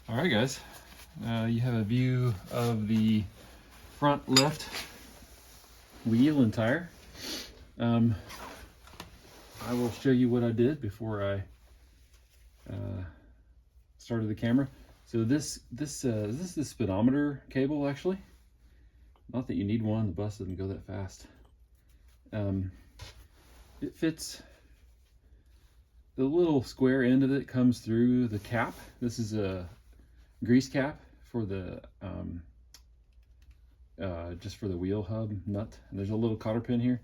All right, guys, you have a view of the front left wheel and tire. I will show you what I did before I started the camera. So this is the speedometer cable, actually. Not that you need one, the bus doesn't go that fast. It fits, the little square end of it comes through the cap. This is a grease cap for the just for the wheel hub nut. And there's a little cotter pin here.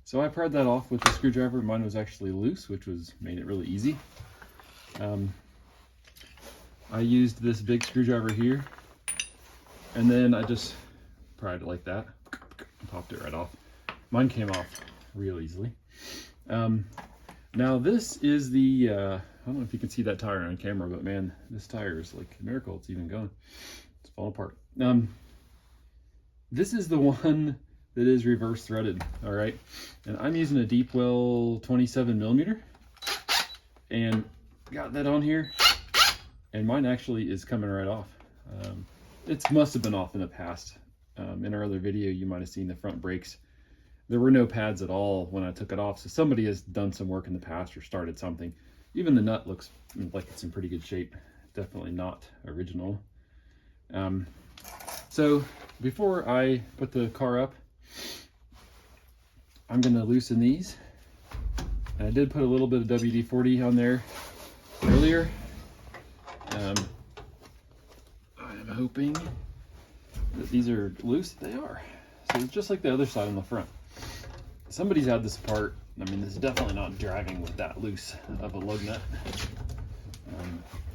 So I pried that off with the screwdriver. Mine was actually loose, which made it really easy. I used this big screwdriver here, and then I just pried it like that, popped it right off. Mine came off real easily. Now this is the, I don't know if you can see that tire on camera, but man, this tire is like a miracle. It's even going. It's falling apart. This is the one that is reverse threaded, all right? And I'm using a deep well 27 millimeter, and got that on here, and mine actually is coming right off. It must have been off in the past. In our other video, you might have seen the front brakes. There were no pads at all when I took it off, so somebody has done some work in the past or started something. Even the nut looks like it's in pretty good shape. Definitely not original. So before I put the car up, I'm gonna loosen these. And I did put a little bit of WD-40 on there earlier. I am hoping that these are loose. They are. So it's just like the other side on the front. Somebody's had this apart. I mean, this is definitely not driving with that loose of a lug nut.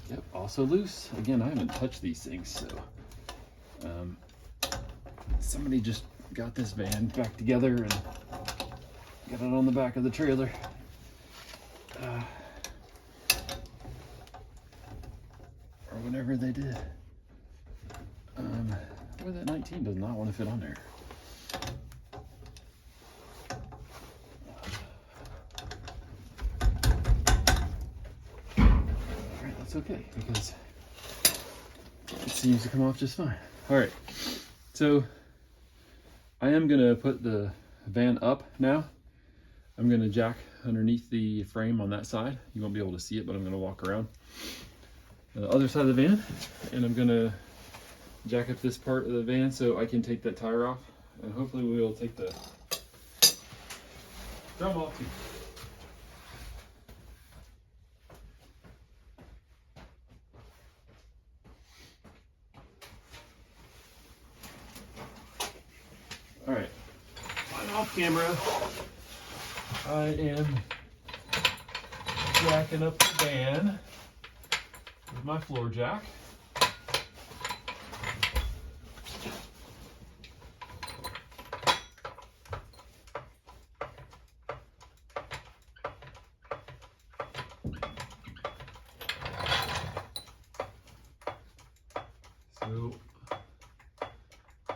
Yep, also loose. Again, I haven't touched these things, so somebody just got this van back together and got it on the back of the trailer. Or whatever they did. Boy, that 19 does not want to fit on there. Alright, that's okay, because it seems to come off just fine. Alright, so I am going to put the van up now. I'm going to jack underneath the frame on that side. You won't be able to see it, but I'm going to walk around the other side of the van, and I'm going to jack up this part of the van so I can take that tire off, and hopefully we'll take the drum off too. All right, I'm off camera. I am jacking up the van with my floor jack. So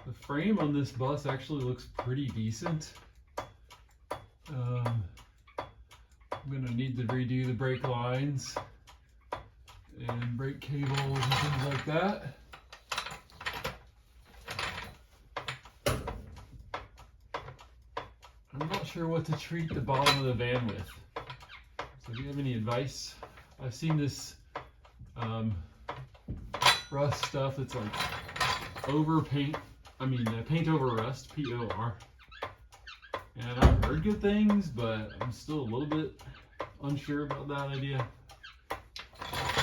the frame on this bus actually looks pretty decent. I'm gonna need to redo the brake lines and brake cables and things like that. I'm not sure what to treat the bottom of the van with. So if you have any advice, I've seen this rust stuff that's like paint over rust, POR. And I've heard good things, but I'm still a little bit unsure about that idea.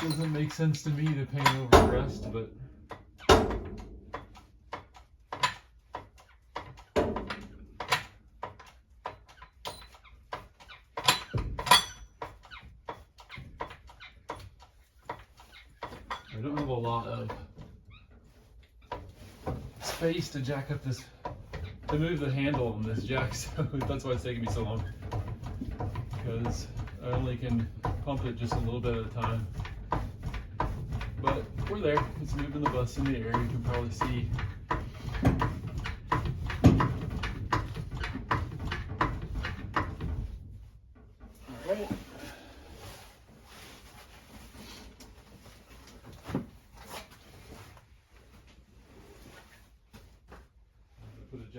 Doesn't make sense to me to paint over rust, but I don't have a lot of space to jack up this, to move the handle on this jack, so that's why it's taking me so long, because I only can pump it just a little bit at a time. But we're there. It's moving the bus in the air. You can probably see. All right.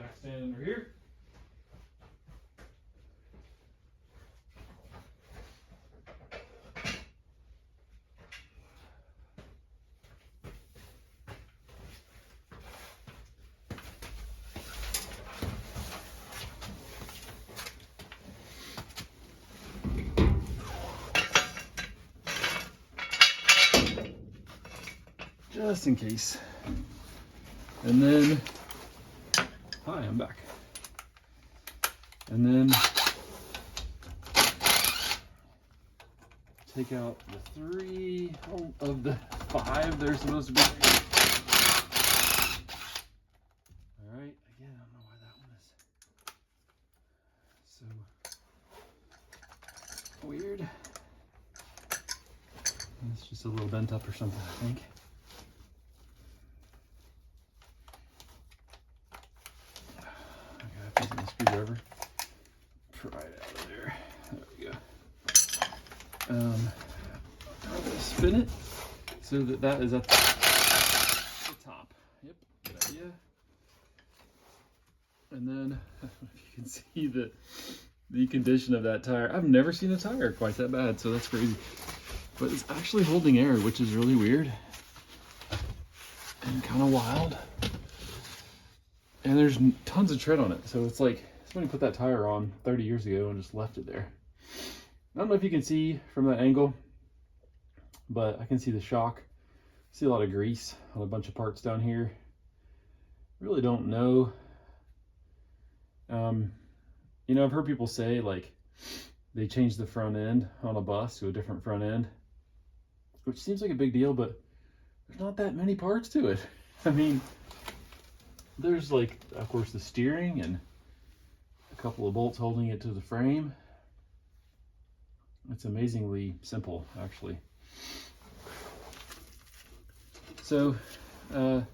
jack stand under here. Just in case. And then, hi, I'm back. And then take out the 3 of the 5 they're supposed to be. All right, again, I don't know why that one is so weird. It's just a little bent up or something, I think. Using a screwdriver, pry it out of there. There we go. I'm gonna spin it so that that is at the top. Yep, good idea. And then, if you can see the condition of that tire. I've never seen a tire quite that bad, so that's crazy. But it's actually holding air, which is really weird and kind of wild. And there's tons of tread on it. So it's like somebody put that tire on 30 years ago and just left it there. I don't know if you can see from that angle, but I can see the shock. See a lot of grease on a bunch of parts down here. Really don't know. You know, I've heard people say like they changed the front end on a bus to a different front end, which seems like a big deal, but there's not that many parts to it. I mean, there's like, of course, the steering and a couple of bolts holding it to the frame. It's amazingly simple, actually. So, I'm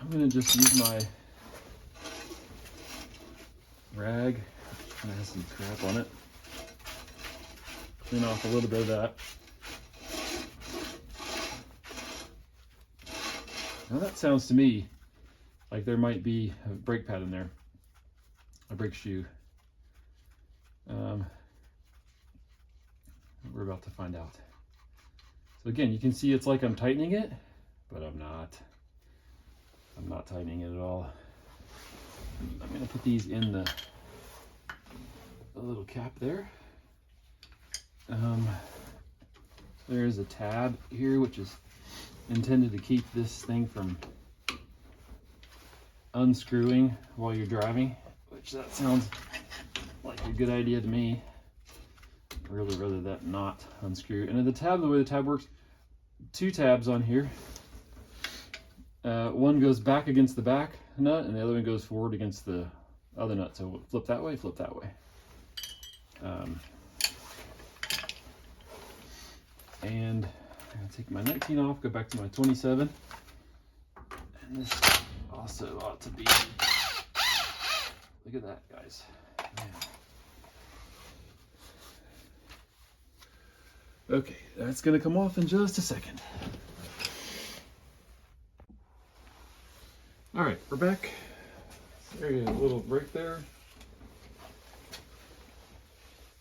gonna just use my rag. It has some crap on it. Clean off a little bit of that. Now that sounds to me like there might be a brake pad in there, a brake shoe. We're about to find out. So again, you can see it's like I'm tightening it, but I'm not. I'm not tightening it at all. I'm gonna put these in the little cap there. There is a tab here, which is intended to keep this thing from unscrewing while you're driving, which that sounds like a good idea to me. I'd really rather that not unscrew. And then the tab, the way the tab works, 2 tabs on here. One goes back against the back nut, and the other one goes forward against the other nut. So flip that way, flip that way. And I'm gonna take my 19 off, go back to my 27. And this also ought to be, look at that, guys. Man. Okay, that's gonna come off in just a second. All right, we're back. There you go, a little break there.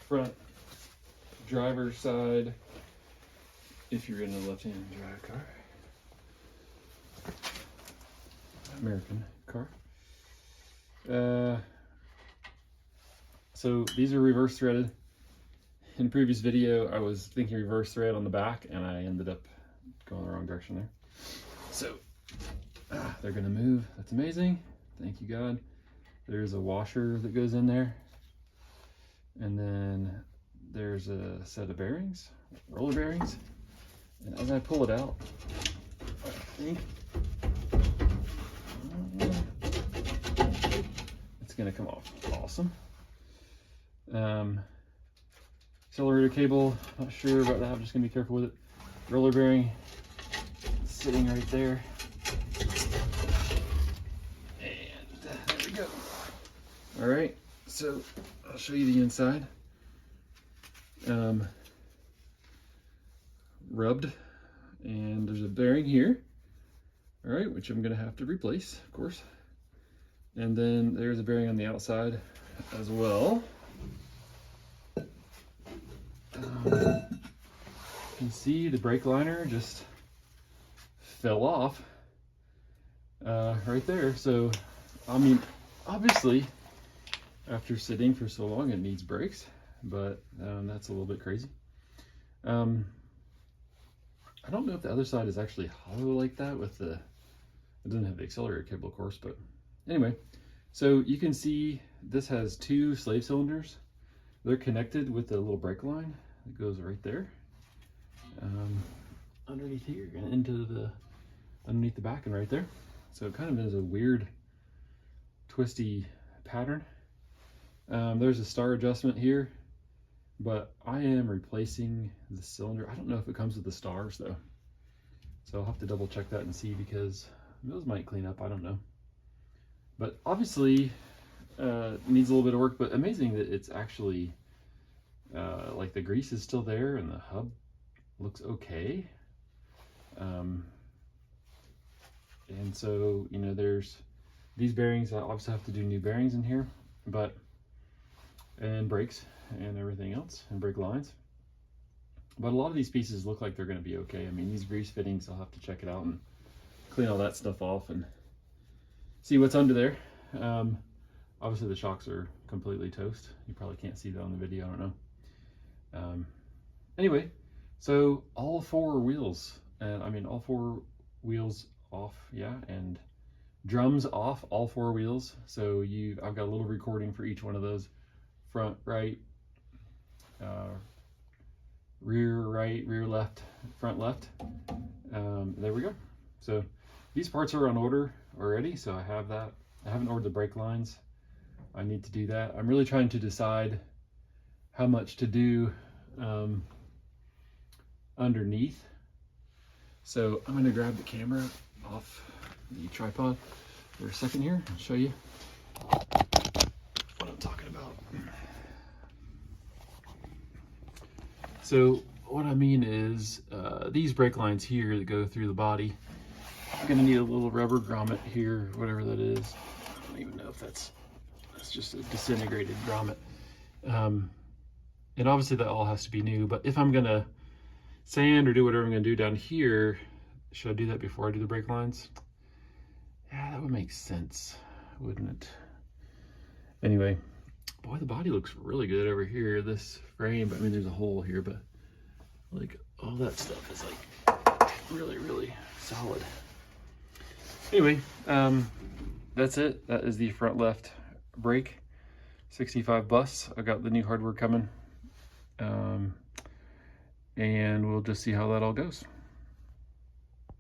Front driver's side, if you're in a left-hand drive car. American car. So these are reverse threaded. In the previous video, I was thinking reverse thread on the back, and I ended up going the wrong direction there. So they're gonna move. That's amazing. Thank you, God. There's a washer that goes in there. And then there's a set of bearings, roller bearings. And as I pull it out, I think it's gonna come off. Awesome. Accelerator cable, not sure about that. I'm just gonna be careful with it. Roller bearing sitting right there. And there we go. All right, so I'll show you the inside. Rubbed, and there's a bearing here. All right, which I'm gonna have to replace, of course. And then there's a bearing on the outside as well. You can see the brake liner just fell off right there. So, I mean, obviously, after sitting for so long, it needs brakes, but that's a little bit crazy. I don't know if the other side is actually hollow like that with the, it doesn't have the accelerator cable, of course, but anyway. So you can see this has 2 slave cylinders. They're connected with the little brake line that goes right there. Underneath here and into the, underneath the back and right there. So it kind of is a weird twisty pattern. There's a star adjustment here, but I am replacing the cylinder. I don't know if it comes with the stars though. So I'll have to double check that and see, because those might clean up, I don't know. But obviously needs a little bit of work, but amazing that it's actually like the grease is still there and the hub looks okay. And so, you know, there's these bearings. I obviously have to do new bearings in here, but, and brakes and everything else, and brake lines. But a lot of these pieces look like they're going to be okay. I mean, these grease fittings, I'll have to check it out and clean all that stuff off and see what's under there. Obviously the shocks are completely toast. You probably can't see that on the video, I don't know. Anyway, so all 4 wheels, and I mean all 4 wheels off, yeah, and drums off, all 4 wheels. So I've got a little recording for each one of those. Front right, rear right, rear left, front left. There we go. So these parts are on order already, so I have that. I haven't ordered the brake lines. I need to do that. I'm really trying to decide how much to do underneath. So I'm going to grab the camera off the tripod for a second here and show you what I'm talking about. So what I mean is these brake lines here that go through the body, I'm going to need a little rubber grommet here, whatever that is. I don't even know if that's just a disintegrated grommet. And obviously that all has to be new, but if I'm going to sand or do whatever I'm going to do down here, should I do that before I do the brake lines? Yeah, that would make sense, wouldn't it? Anyway, boy, the body looks really good over here. This frame, I mean, there's a hole here, but like all that stuff is like really, really solid. Anyway, that's it. That is the front left brake, 65 bus. I got the new hardware coming, and we'll just see how that all goes.